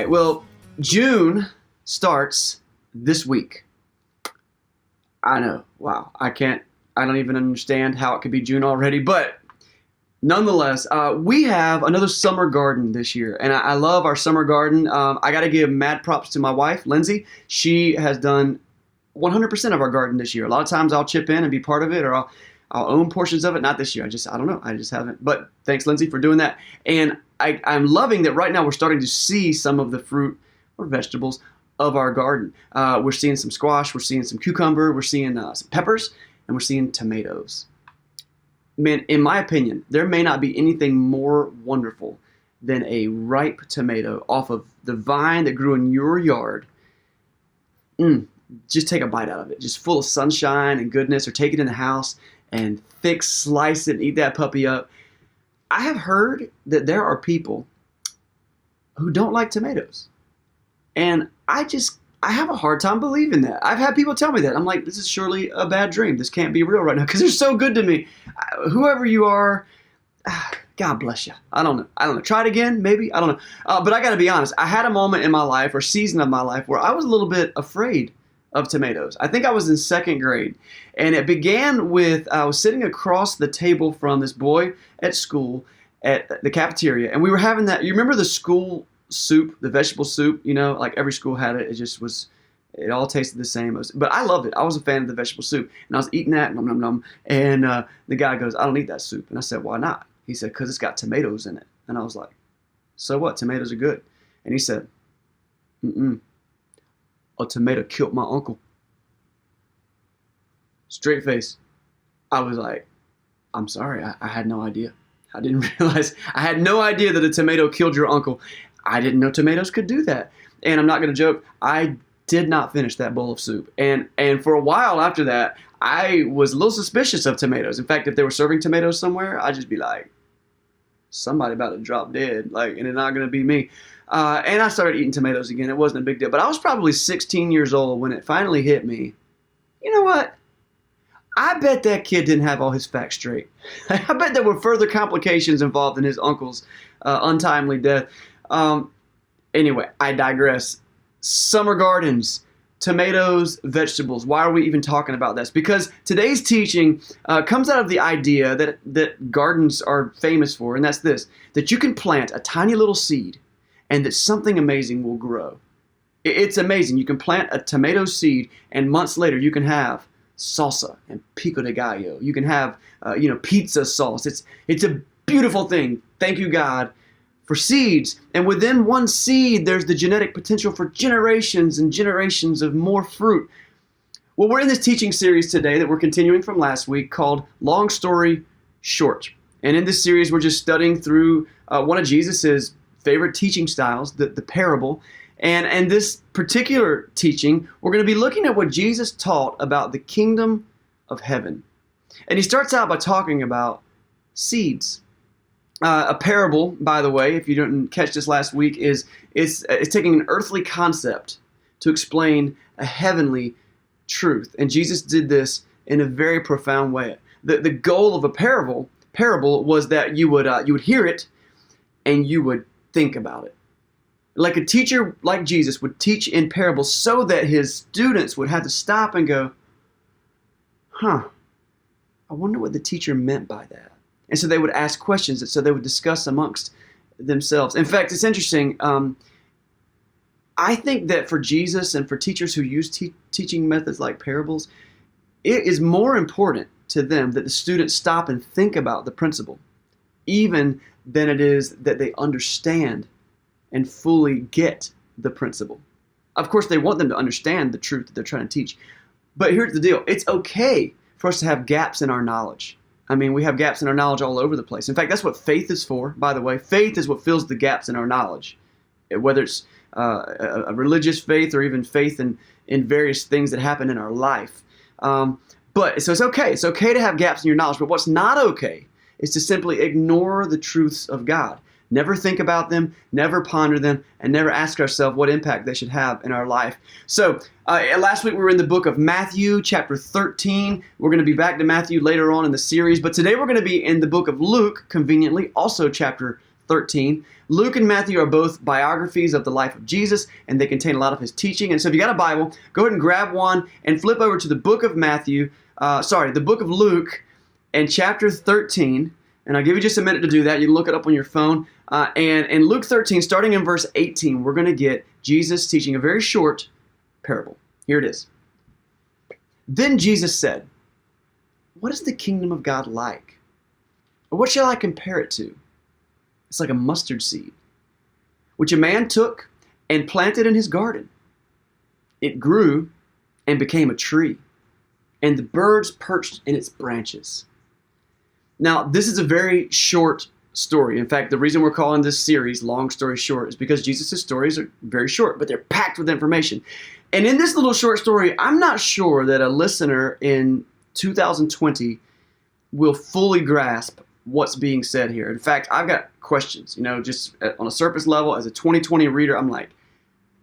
right. Well, June starts this week. I know. Wow. I don't even understand how it could be June already. But nonetheless, we have another summer garden this year. And I love our summer garden. I got to give mad props to my wife, Lindsay. She has done 100% of our garden this year. A lot of times I'll chip in and be part of it, or I'll own portions of it. Not this year. I don't know. I just haven't. But thanks, Lindsay, for doing that. And I'm loving that right now we're starting to see some of the fruit or vegetables of our garden. We're seeing some squash. We're seeing some cucumber. We're seeing some peppers. And we're seeing tomatoes. Man, in my opinion, there may not be anything more wonderful than a ripe tomato off of the vine that grew in your yard. Just take a bite out of it. Just full of sunshine and goodness, or take it in the house and thick slice it and eat that puppy up. I have heard that there are people who don't like tomatoes. And I have a hard time believing that. I've had people tell me that. I'm like, this is surely a bad dream. This can't be real right now because they're so good to me. Whoever you are, God bless you. I don't know. Try it again, maybe. I don't know. But I got to be honest. I had a moment in my life or season of my life where I was a little bit afraid of tomatoes. I think I was in second grade. And it began with, I was sitting across the table from this boy at school at the cafeteria. And we were having that, you remember the school soup, the vegetable soup, like every school had it. It all tasted the same. But I loved it. I was a fan of the vegetable soup. And I was eating that, nom, nom, nom. And the guy goes, I don't eat that soup. And I said, why not? He said, because it's got tomatoes in it. And I was like, so what? Tomatoes are good. And he said, a tomato killed my uncle. Straight face. I was like, I'm sorry. I had no idea. I didn't realize. I had no idea that a tomato killed your uncle. I didn't know tomatoes could do that. And I'm not going to joke. I did not finish that bowl of soup. And for a while after that, I was a little suspicious of tomatoes. In fact, if they were serving tomatoes somewhere, I'd just be like, somebody about to drop dead. And it's not going to be me. And I started eating tomatoes again. It wasn't a big deal. But I was probably 16 years old when it finally hit me. You know what? I bet that kid didn't have all his facts straight. I bet there were further complications involved in his uncle's untimely death. Anyway, I digress. Summer gardens, tomatoes, vegetables. Why are we even talking about this? Because today's teaching comes out of the idea that gardens are famous for, and that's this, that you can plant a tiny little seed and that something amazing will grow. It's amazing. You can plant a tomato seed, and months later you can have salsa and pico de gallo. You can have, pizza sauce. It's a beautiful thing. Thank you, God, for seeds. And within one seed, there's the genetic potential for generations and generations of more fruit. Well, we're in this teaching series today that we're continuing from last week called Long Story Short. And in this series, we're just studying through one of Jesus's favorite teaching styles, the parable. And this particular teaching, we're going to be looking at what Jesus taught about the kingdom of heaven. And he starts out by talking about seeds. A parable, by the way, if you didn't catch this last week, is taking an earthly concept to explain a heavenly truth. And Jesus did this in a very profound way. The goal of a parable was that you would hear it and you would think about it. Like a teacher like Jesus would teach in parables so that his students would have to stop and go, I wonder what the teacher meant by that. And so they would ask questions, and so they would discuss amongst themselves. In fact, it's interesting. I think that for Jesus and for teachers who use teaching methods like parables, it is more important to them that the students stop and think about the principle, even than it is that they understand and fully get the principle. Of course, they want them to understand the truth that they're trying to teach. But here's the deal. It's okay for us to have gaps in our knowledge. I mean, we have gaps in our knowledge all over the place. In fact, that's what faith is for, by the way. Faith is what fills the gaps in our knowledge, whether it's a religious faith or even faith in various things that happen in our life. So it's okay. It's okay to have gaps in your knowledge. But what's not okay is to simply ignore the truths of God. Never think about them, never ponder them, and never ask ourselves what impact they should have in our life. So last week we were in the book of Matthew, chapter 13. We're going to be back to Matthew later on in the series. But today we're going to be in the book of Luke, conveniently, also chapter 13. Luke and Matthew are both biographies of the life of Jesus, and they contain a lot of his teaching. And so if you got a Bible, go ahead and grab one and flip over to the book of the book of Luke and chapter 13. And I'll give you just a minute to do that. You can look it up on your phone. And in Luke 13, starting in verse 18, we're going to get Jesus teaching a very short parable. Here it is. Then Jesus said, "What is the kingdom of God like? Or what shall I compare it to? It's like a mustard seed, which a man took and planted in his garden. It grew and became a tree, and the birds perched in its branches." Now, this is a very short story. In fact, the reason we're calling this series Long Story Short is because Jesus' stories are very short, but they're packed with information. And in this little short story, I'm not sure that a listener in 2020 will fully grasp what's being said here. In fact, I've got questions, just on a surface level. As a 2020 reader, I'm like,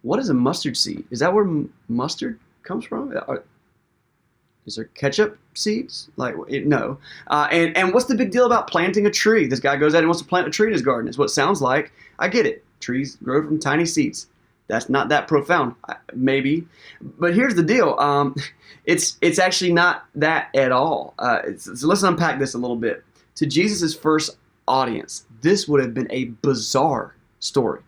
what is a mustard seed? Is that where mustard comes from? Is there ketchup seeds? No. And what's the big deal about planting a tree? This guy goes out and wants to plant a tree in his garden. It's what it sounds like. I get it. Trees grow from tiny seeds. That's not that profound, maybe. But here's the deal. It's actually not that at all. So let's unpack this a little bit. To Jesus' first audience, this would have been a bizarre story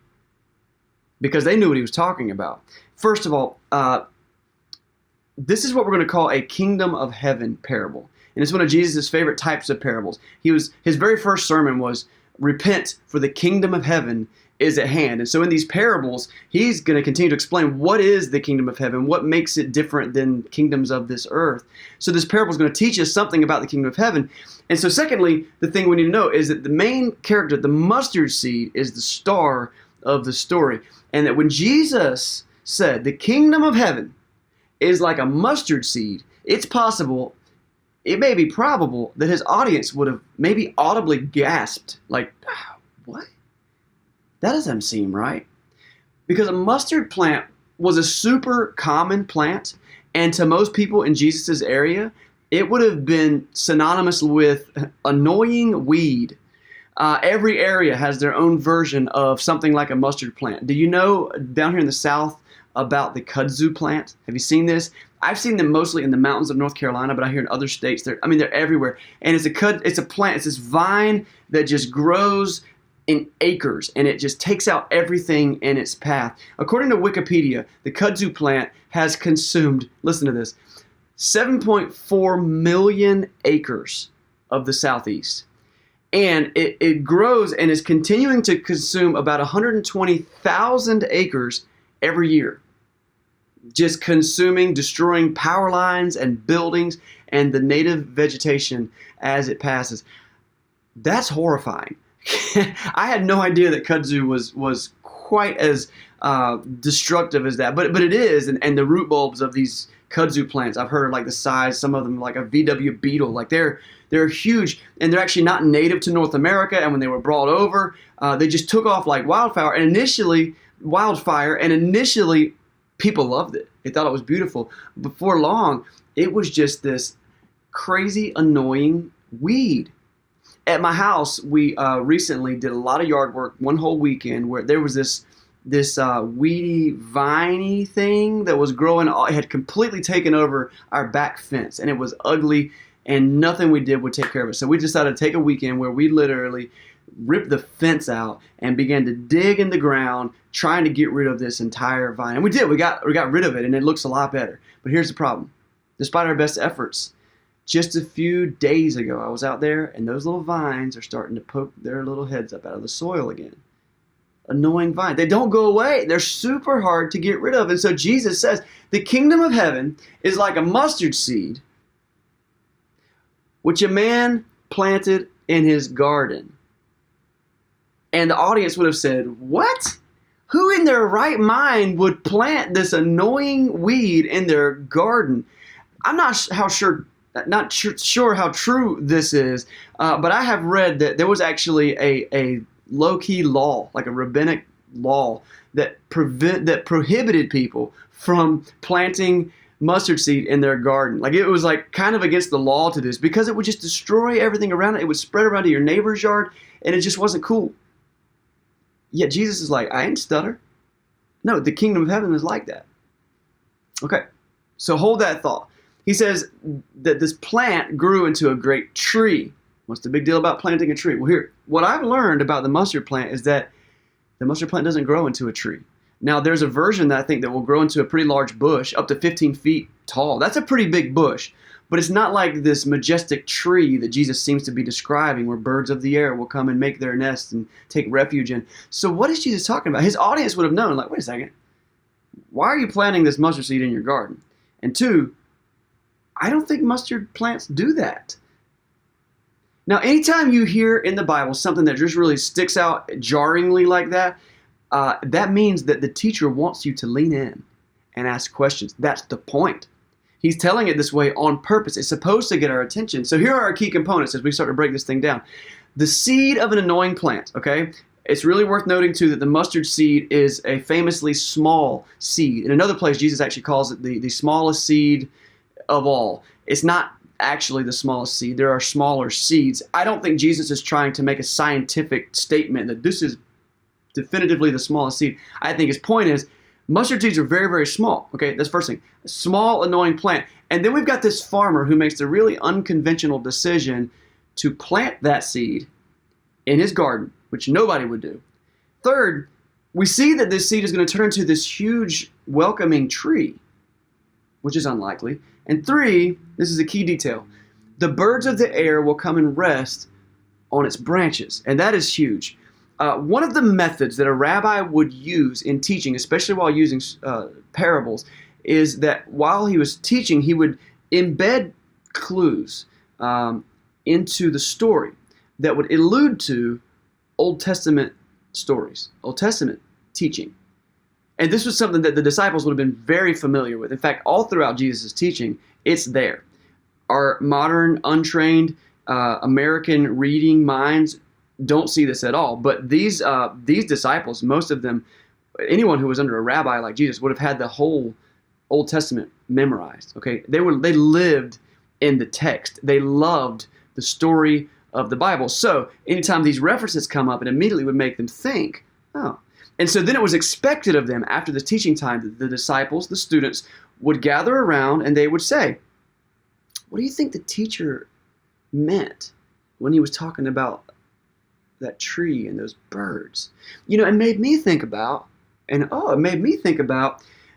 because they knew what he was talking about. First of all, this is what we're going to call a kingdom of heaven parable. And it's one of Jesus' favorite types of parables. His very first sermon was, "Repent, for the kingdom of heaven is at hand." And so in these parables, he's going to continue to explain what is the kingdom of heaven, what makes it different than kingdoms of this earth. So this parable is going to teach us something about the kingdom of heaven. And so secondly, the thing we need to know is that the main character, the mustard seed, is the star of the story. And that when Jesus said the kingdom of heaven is like a mustard seed, it's possible, it may be probable, that his audience would have maybe audibly gasped, like, what? That doesn't seem right. Because a mustard plant was a super common plant, and to most people in Jesus' area, it would have been synonymous with annoying weed. Every area has their own version of something like a mustard plant. Do you know down here in the South about the kudzu plant? Have you seen this? I've seen them mostly in the mountains of North Carolina, but I hear in other states, they're everywhere. And it's a plant, it's this vine that just grows in acres, and it just takes out everything in its path. According to Wikipedia, the kudzu plant has consumed, listen to this, 7.4 million acres of the Southeast. And it grows and is continuing to consume about 120,000 acres every year. Just consuming, destroying power lines and buildings and the native vegetation as it passes. That's horrifying. I had no idea that kudzu was quite as destructive as that, but it is, and the root bulbs of these kudzu plants, I've heard like the size, some of them like a VW Beetle, like they're huge, and they're actually not native to North America, and when they were brought over, they just took off like wildfire, and initially people loved it. They thought it was beautiful. Before long, it was just this crazy, annoying weed. At my house, we recently did a lot of yard work one whole weekend where there was this weedy, viney thing that was growing. It had completely taken over our back fence, and it was ugly, and nothing we did would take care of it. So we decided to take a weekend where we literally ripped the fence out and began to dig in the ground, trying to get rid of this entire vine. And we did. We got rid of it, and it looks a lot better. But here's the problem. Despite our best efforts, just a few days ago, I was out there, and those little vines are starting to poke their little heads up out of the soil again. Annoying vine. They don't go away. They're super hard to get rid of. And so Jesus says, the kingdom of heaven is like a mustard seed, which a man planted in his garden. And the audience would have said, what? Who in their right mind would plant this annoying weed in their garden? I'm not sure how true this is, but I have read that there was actually a low-key law, like a rabbinic law, that prohibited people from planting mustard seed in their garden. Like it was like kind of against the law to this because it would just destroy everything around it. It would spread around to your neighbor's yard, and it just wasn't cool. Yet Jesus is like, I ain't stutter. No, the kingdom of heaven is like that. Okay, so hold that thought. He says that this plant grew into a great tree. What's the big deal about planting a tree? Well, here, what I've learned about the mustard plant is that the mustard plant doesn't grow into a tree. Now, there's a version that I think that will grow into a pretty large bush, up to 15 feet tall. That's a pretty big bush, but it's not like this majestic tree that Jesus seems to be describing where birds of the air will come and make their nests and take refuge in. So what is Jesus talking about? His audience would have known, like, wait a second, why are you planting this mustard seed in your garden? And two, I don't think mustard plants do that. Now, anytime you hear in the Bible something that just really sticks out jarringly like that, that means that the teacher wants you to lean in and ask questions. That's the point. He's telling it this way on purpose. It's supposed to get our attention. So here are our key components as we start to break this thing down. The seed of an annoying plant, okay? It's really worth noting, too, that the mustard seed is a famously small seed. In another place, Jesus actually calls it the smallest seed of all. It's not actually the smallest seed. There are smaller seeds. I don't think Jesus is trying to make a scientific statement that this is definitively the smallest seed. I think his point is mustard seeds are very, very small. Okay, that's the first thing. A small, annoying plant. And then we've got this farmer who makes the really unconventional decision to plant that seed in his garden, which nobody would do. Third, we see that this seed is going to turn into this huge, welcoming tree, which is unlikely. And three, this is a key detail, the birds of the air will come and rest on its branches. And that is huge. One of the methods that a rabbi would use in teaching, especially while using parables, is that while he was teaching, he would embed clues into the story that would allude to Old Testament stories, Old Testament teaching. And this was something that the disciples would have been very familiar with. In fact, all throughout Jesus' teaching, it's there. Our modern, untrained American reading minds don't see this at all. But these disciples, most of them, anyone who was under a rabbi like Jesus, would have had the whole Old Testament memorized. Okay, they lived in the text. They loved the story of the Bible. So anytime these references come up, it immediately would make them think, oh. And so then it was expected of them after this teaching time that the disciples, the students, would gather around and they would say, what do you think the teacher meant when he was talking about that tree and those birds? You know, it made me think about,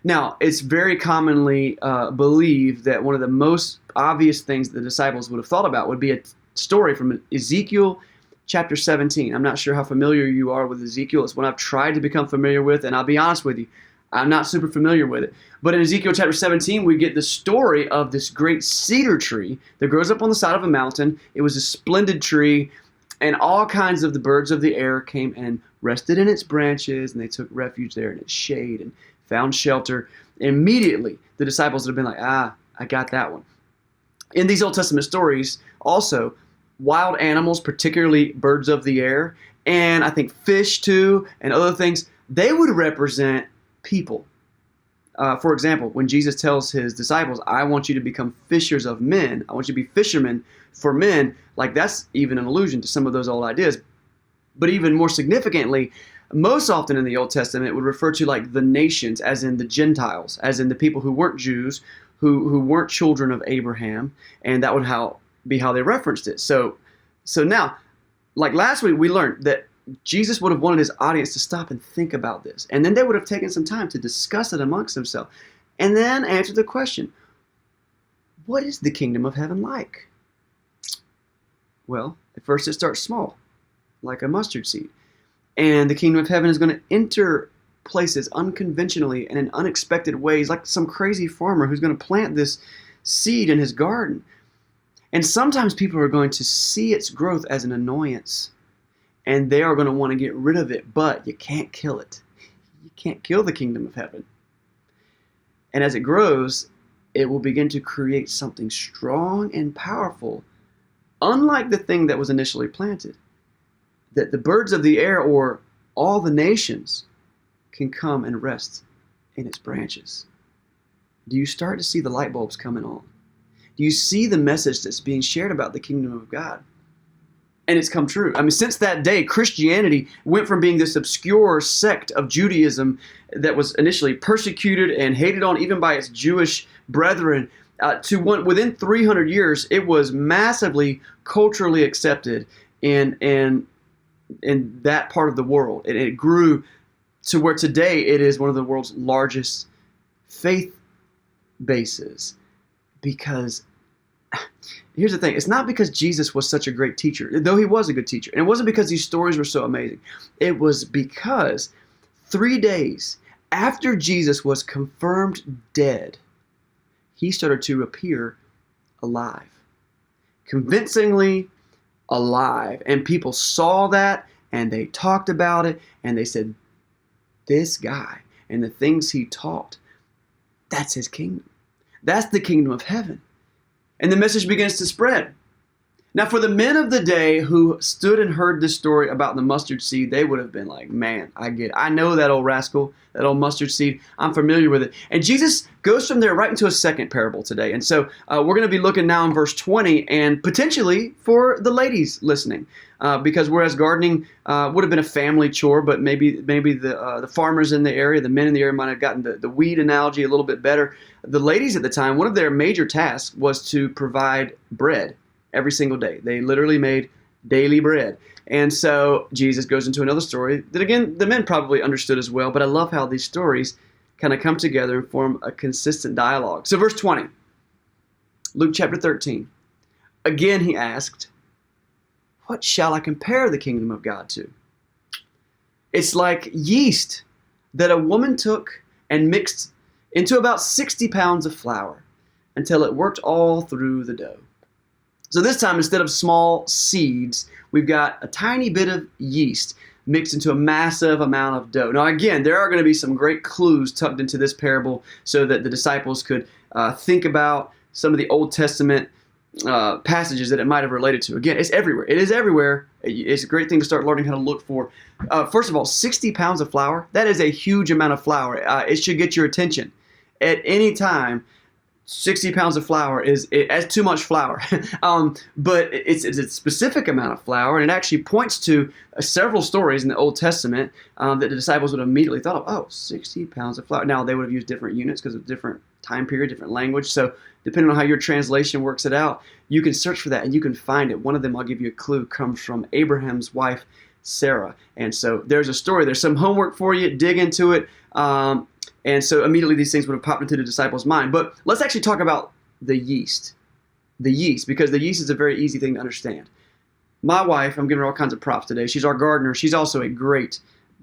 now it's very commonly believed that one of the most obvious things the disciples would have thought about would be a story from Ezekiel chapter 17. I'm not sure how familiar you are with Ezekiel. It's one I've tried to become familiar with, and I'll be honest with you, I'm not super familiar with it. But in Ezekiel chapter 17, we get the story of this great cedar tree that grows up on the side of a mountain. It was a splendid tree, and all kinds of the birds of the air came and rested in its branches, and they took refuge there in its shade and found shelter. Immediately, the disciples would have been like, I got that one. In these Old Testament stories, also, wild animals, particularly birds of the air, and I think fish too, and other things, they would represent people. For example, when Jesus tells his disciples, I want you to become fishers of men, I want you to be fishermen for men, like that's even an allusion to some of those old ideas. But even more significantly, most often in the Old Testament, it would refer to like the nations, as in the Gentiles, as in the people who weren't Jews, who weren't children of Abraham, and that would be how they referenced it. So now, like last week, we learned that Jesus would have wanted his audience to stop and think about this. And then they would have taken some time to discuss it amongst themselves. And then answer the question, what is the kingdom of heaven like? Well, at first it starts small, like a mustard seed. And the kingdom of heaven is going to enter places unconventionally and in unexpected ways, like some crazy farmer who's going to plant this seed in his garden. And sometimes people are going to see its growth as an annoyance, and they are going to want to get rid of it, but you can't kill it. You can't kill the kingdom of heaven. And as it grows, it will begin to create something strong and powerful, unlike the thing that was initially planted, that the birds of the air or all the nations can come and rest in its branches. Do you start to see the light bulbs coming on? Do you see the message that's being shared about the kingdom of God? And it's come true. I mean, since that day, Christianity went from being this obscure sect of Judaism that was initially persecuted and hated on even by its Jewish brethren, to one within 300 years, it was massively culturally accepted in that part of the world. And it grew to where today it is one of the world's largest faith bases. Because here's the thing, it's not because Jesus was such a great teacher, though he was a good teacher. And it wasn't because these stories were so amazing. It was because 3 days after Jesus was confirmed dead, he started to appear alive. Convincingly alive. And people saw that and they talked about it and they said, this guy and the things he taught, that's his kingdom. That's the kingdom of heaven. And the message begins to spread. Now, for the men of the day who stood and heard this story about the mustard seed, they would have been like, man, I get it. I know that old rascal, that old mustard seed. I'm familiar with it. And Jesus goes from there right into a second parable today. And so we're going to be looking now in verse 20 and potentially for the ladies listening. Because whereas gardening would have been a family chore, but maybe the farmers in the area, the men in the area might have gotten the weed analogy a little bit better. The ladies at the time, one of their major tasks was to provide bread every single day. They literally made daily bread. And so Jesus goes into another story that, again, the men probably understood as well. But I love how these stories kind of come together and form a consistent dialogue. So verse 20, Luke chapter 13. Again, he asked, what shall I compare the kingdom of God to? It's like yeast that a woman took and mixed into about 60 pounds of flour until it worked all through the dough. So this time, instead of small seeds, we've got a tiny bit of yeast mixed into a massive amount of dough. Now again, there are going to be some great clues tucked into this parable so that the disciples could think about some of the Old Testament passages that it might have related to. Again, it's everywhere. It is everywhere. It's a great thing to start learning how to look for. First of all, 60 pounds of flour. That is a huge amount of flour. It should get your attention. At any time, 60 pounds of flour that's too much flour. But it's a specific amount of flour, and it actually points to several stories in the Old Testament that the disciples would have immediately thought of, oh, 60 pounds of flour. Now, they would have used different units because of different time period, different language. So depending on how your translation works it out, you can search for that and you can find it. One of them, I'll give you a clue, comes from Abraham's wife, Sarah. And so there's a story. There's some homework for you. Dig into it. And so immediately these things would have popped into the disciples' mind. But let's actually talk about the yeast. The yeast, because the yeast is a very easy thing to understand. My wife, I'm giving her all kinds of props today. She's our gardener. She's also a great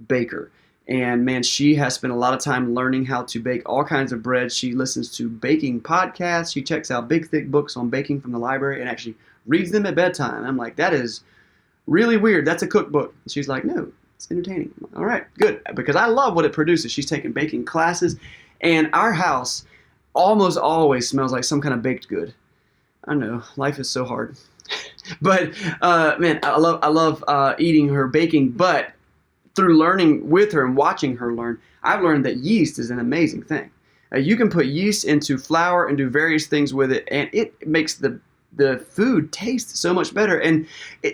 baker. And man, she has spent a lot of time learning how to bake all kinds of bread. She listens to baking podcasts. She checks out big, thick books on baking from the library and actually reads them at bedtime. I'm like, that is really weird. That's a cookbook. And she's like, no, it's entertaining. Like, all right, good. Because I love what it produces. She's taking baking classes. And our house almost always smells like some kind of baked good. I know, life is so hard. But man, I love eating her baking. But through learning with her and watching her learn, I've learned that yeast is an amazing thing. You can put yeast into flour and do various things with it, and it makes the food taste so much better. And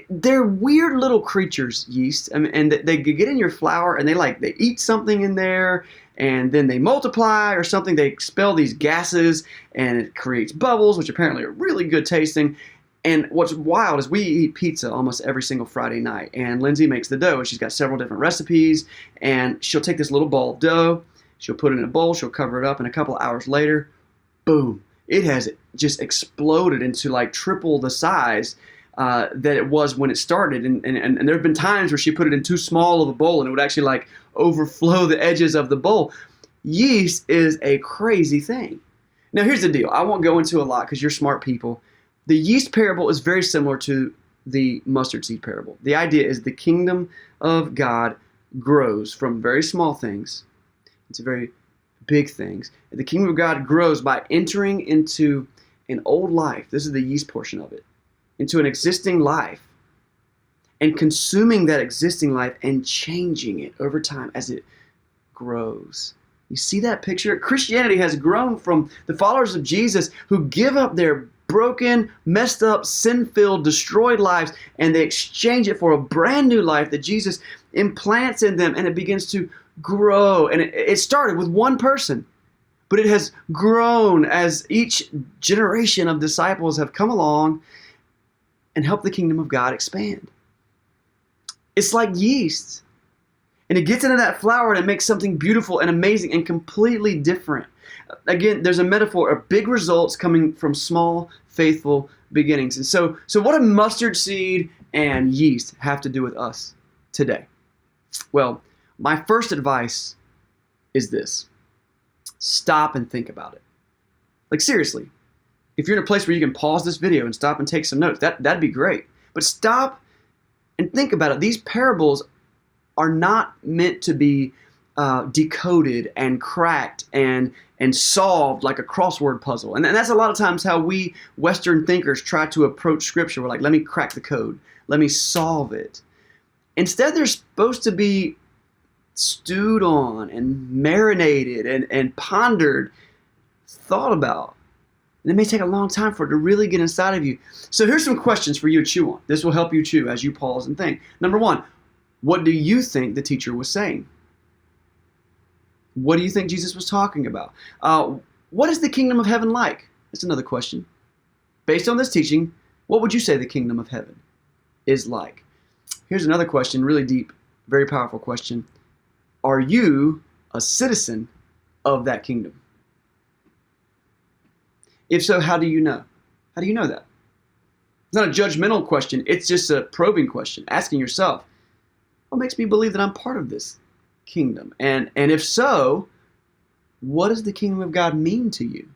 they're weird little creatures, yeast. I mean, and they get in your flour, and they eat something in there, and then they multiply or something. They expel these gases, and it creates bubbles, which apparently are really good tasting. And what's wild is we eat pizza almost every single Friday night. And Lindsay makes the dough. And she's got several different recipes. And she'll take this little ball of dough. She'll put it in a bowl. She'll cover it up. And a couple of hours later, boom, it has just exploded into like triple the size that it was when it started. And there have been times where she put it in too small of a bowl and it would actually like overflow the edges of the bowl. Yeast is a crazy thing. Now, here's the deal. I won't go into a lot because you're smart people. The yeast parable is very similar to the mustard seed parable. The idea is the kingdom of God grows from very small things into very big things. And the kingdom of God grows by entering into an old life. This is the yeast portion of it. Into an existing life and consuming that existing life and changing it over time as it grows. You see that picture? Christianity has grown from the followers of Jesus who give up their broken, messed up, sin-filled, destroyed lives, and they exchange it for a brand new life that Jesus implants in them, and it begins to grow. And it started with one person, but it has grown as each generation of disciples have come along and helped the kingdom of God expand. It's like yeast. And it gets into that flour and it makes something beautiful and amazing and completely different. Again, there's a metaphor of big results coming from small, faithful beginnings. And so what do mustard seed and yeast have to do with us today? Well, my first advice is this. Stop and think about it. Like, seriously, if you're in a place where you can pause this video and stop and take some notes, that'd be great. But stop and think about it. These parables are not meant to be decoded and cracked and solved like a crossword puzzle. And that's a lot of times how we Western thinkers try to approach Scripture. We're like, let me crack the code. Let me solve it. Instead, they're supposed to be stewed on and marinated and pondered, thought about. And it may take a long time for it to really get inside of you. So here's some questions for you to chew on. This will help you chew as you pause and think. Number one, what do you think the teacher was saying? What do you think Jesus was talking about? What is the kingdom of heaven like? That's another question. Based on this teaching, what would you say the kingdom of heaven is like? Here's another question, really deep, very powerful question. Are you a citizen of that kingdom? If so, how do you know? How do you know that? It's not a judgmental question. It's just a probing question, asking yourself, what makes me believe that I'm part of this kingdom? And if so, what does the kingdom of God mean to you?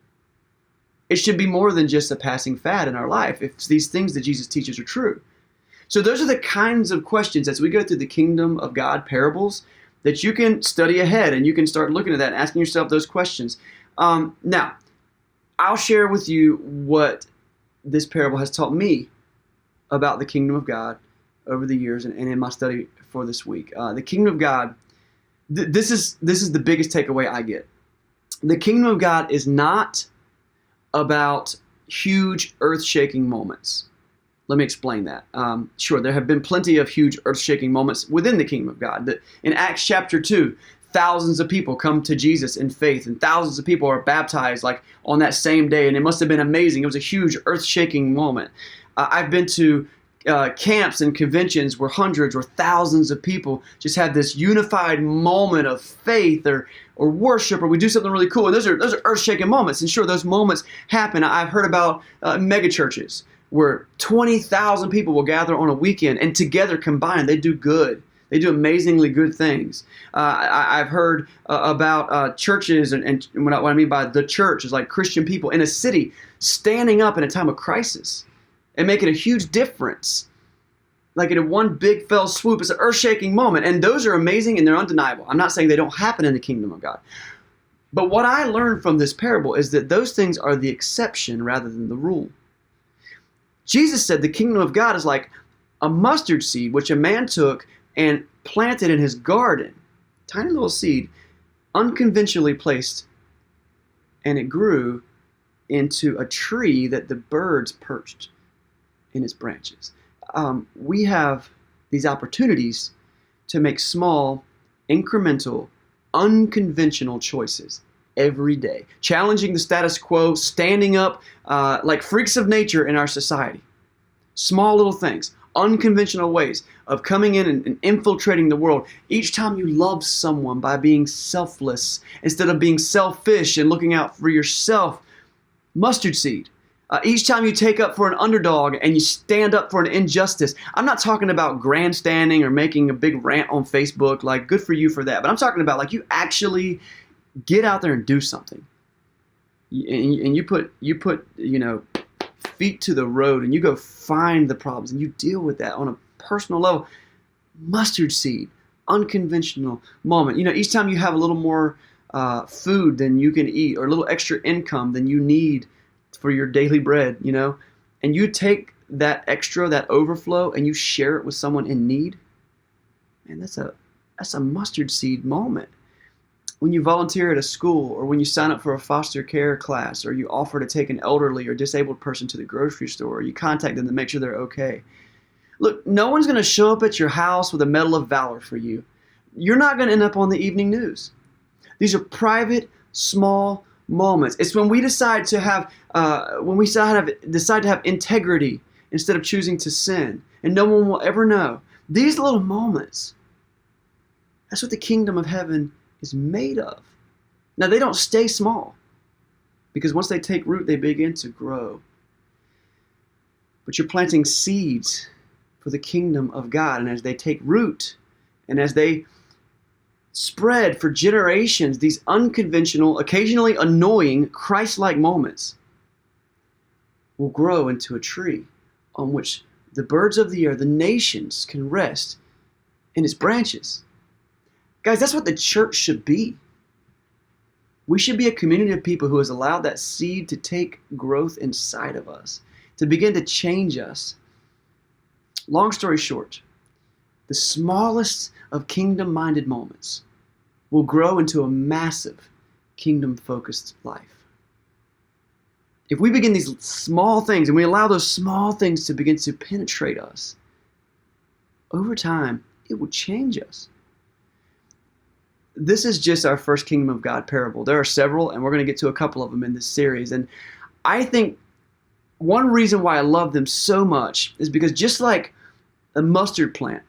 It should be more than just a passing fad in our life if these things that Jesus teaches are true. So those are the kinds of questions as we go through the kingdom of God parables that you can study ahead and you can start looking at that and asking yourself those questions. Now, I'll share with you what this parable has taught me about the kingdom of God over the years and in my study for this week. The kingdom of God, this is the biggest takeaway I get. The kingdom of God is not about huge earth-shaking moments. Let me explain that. Sure, there have been plenty of huge earth-shaking moments within the kingdom of God. In Acts chapter 2, thousands of people come to Jesus in faith, and thousands of people are baptized like on that same day, and it must have been amazing. It was a huge earth-shaking moment. I've been to camps and conventions where hundreds or thousands of people just have this unified moment of faith or worship, or we do something really cool. And those are earth-shaking moments. And sure, those moments happen. I've heard about mega churches where 20,000 people will gather on a weekend, and together combined, they do good. They do amazingly good things. I've heard about churches, and what I mean by the church is like Christian people in a city standing up in a time of crisis and making a huge difference. Like in a one big fell swoop. It's an earth-shaking moment. And those are amazing and they're undeniable. I'm not saying they don't happen in the kingdom of God. But what I learned from this parable is that those things are the exception rather than the rule. Jesus said the kingdom of God is like a mustard seed, which a man took and planted in his garden. Tiny little seed, unconventionally placed, and it grew into a tree that the birds perched in its branches. We have these opportunities to make small, incremental, unconventional choices every day, challenging the status quo, standing up like freaks of nature in our society. Small little things, unconventional ways of coming in and infiltrating the world. Each time you love someone by being selfless instead of being selfish and looking out for yourself, mustard seed. Each time you take up for an underdog and you stand up for an injustice. I'm not talking about grandstanding or making a big rant on Facebook, like good for you for that. But I'm talking about like you actually get out there and do something. And you put feet to the road and you go find the problems and you deal with that on a personal level. Mustard seed, unconventional moment. Each time you have a little more food than you can eat or a little extra income than you need for your daily bread, and you take that extra, that overflow, and you share it with someone in need, man, that's a mustard seed moment. when you volunteer at a school, or when you sign up for a foster care class, or you offer to take an elderly or disabled person to the grocery store, or you contact them to make sure they're okay. Look, no one's going to show up at your house with a Medal of Valor for you. You're not going to end up on the evening news. These are private, small moments. It's when we decide to have, decide to have integrity instead of choosing to sin, and no one will ever know. These little moments, that's what the kingdom of heaven is made of. Now, they don't stay small, because once they take root, they begin to grow. But you're planting seeds for the kingdom of God, and as they take root, and as they spread for generations, these unconventional, occasionally annoying, Christ-like moments will grow into a tree on which the birds of the air, the nations, can rest in its branches. Guys, that's what the church should be. We should be a community of people who has allowed that seed to take growth inside of us, to begin to change us. Long story short, the smallest of kingdom-minded moments will grow into a massive kingdom-focused life. If we begin these small things and we allow those small things to begin to penetrate us, over time, it will change us. This is just our first Kingdom of God parable. There are several, and we're going to get to a couple of them in this series. And I think one reason why I love them so much is because just like a mustard plant,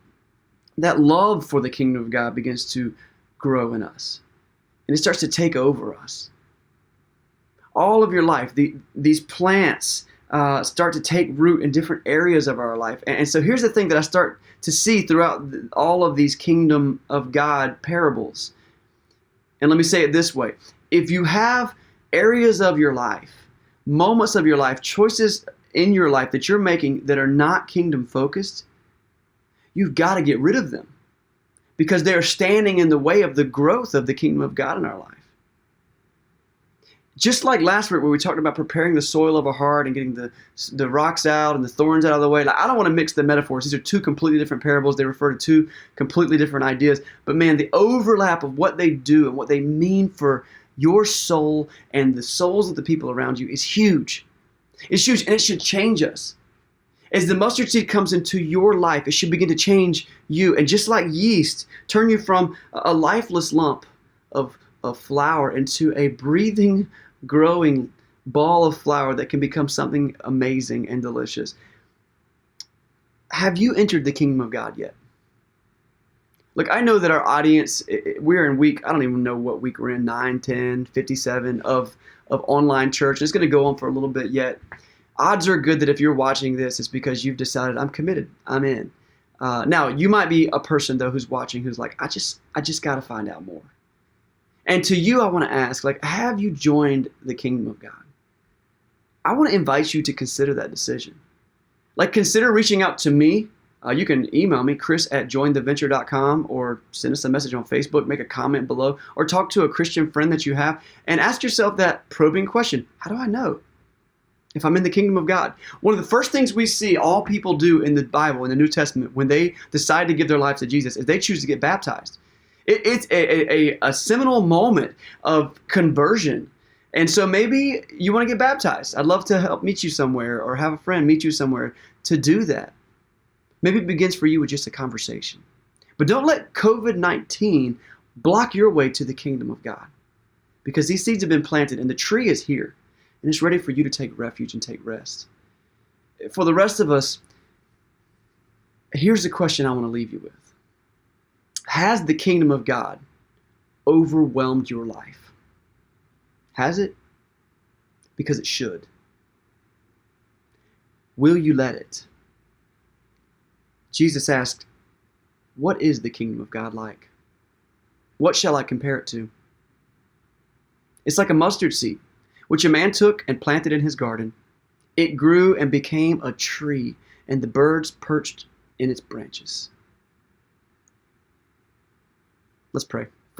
that love for the kingdom of God begins to grow in us. And it starts to take over us. All of your life, these plants start to take root in different areas of our life. And so here's the thing that I start to see throughout all of these kingdom of God parables. And let me say it this way. If you have areas of your life, moments of your life, choices in your life that you're making that are not kingdom focused, you've got to get rid of them, because they're standing in the way of the growth of the kingdom of God in our life. Just like last week where we talked about preparing the soil of our heart and getting the rocks out and the thorns out of the way. Like, I don't want to mix the metaphors. These are two completely different parables. They refer to two completely different ideas. But man, the overlap of what they do and what they mean for your soul and the souls of the people around you is huge. It's huge, and it should change us. As the mustard seed comes into your life, it should begin to change you. And just like yeast, turn you from a lifeless lump of flour into a breathing, growing ball of flour that can become something amazing and delicious. Have you entered the kingdom of God yet? Look, I know that our audience, we're in week, I don't even know what week we're in, 9, 10, 57 of online church. It's going to go on for a little bit yet. Odds are good that if you're watching this, it's because you've decided, I'm committed, I'm in. Now, you might be a person, though, who's watching, who's like, I just got to find out more. And to you, I want to ask, like, have you joined the kingdom of God? I want to invite you to consider that decision. Like, consider reaching out to me. You can email me, chris@jointheventure.com, or send us a message on Facebook, make a comment below, or talk to a Christian friend that you have, and ask yourself that probing question: how do I know if I'm in the kingdom of God? One of the first things we see all people do in the Bible, in the New Testament, when they decide to give their life to Jesus, is they choose to get baptized. It's a seminal moment of conversion. And so maybe you want to get baptized. I'd love to help meet you somewhere, or have a friend meet you somewhere to do that. Maybe it begins for you with just a conversation. But don't let COVID-19 block your way to the kingdom of God, because these seeds have been planted and the tree is here, and it's ready for you to take refuge and take rest. For the rest of us, here's the question I want to leave you with. Has the kingdom of God overwhelmed your life? Has it? Because it should. Will you let it? Jesus asked, what is the kingdom of God like? What shall I compare it to? It's like a mustard seed, which a man took and planted in his garden. It grew and became a tree, and the birds perched in its branches. Let's pray.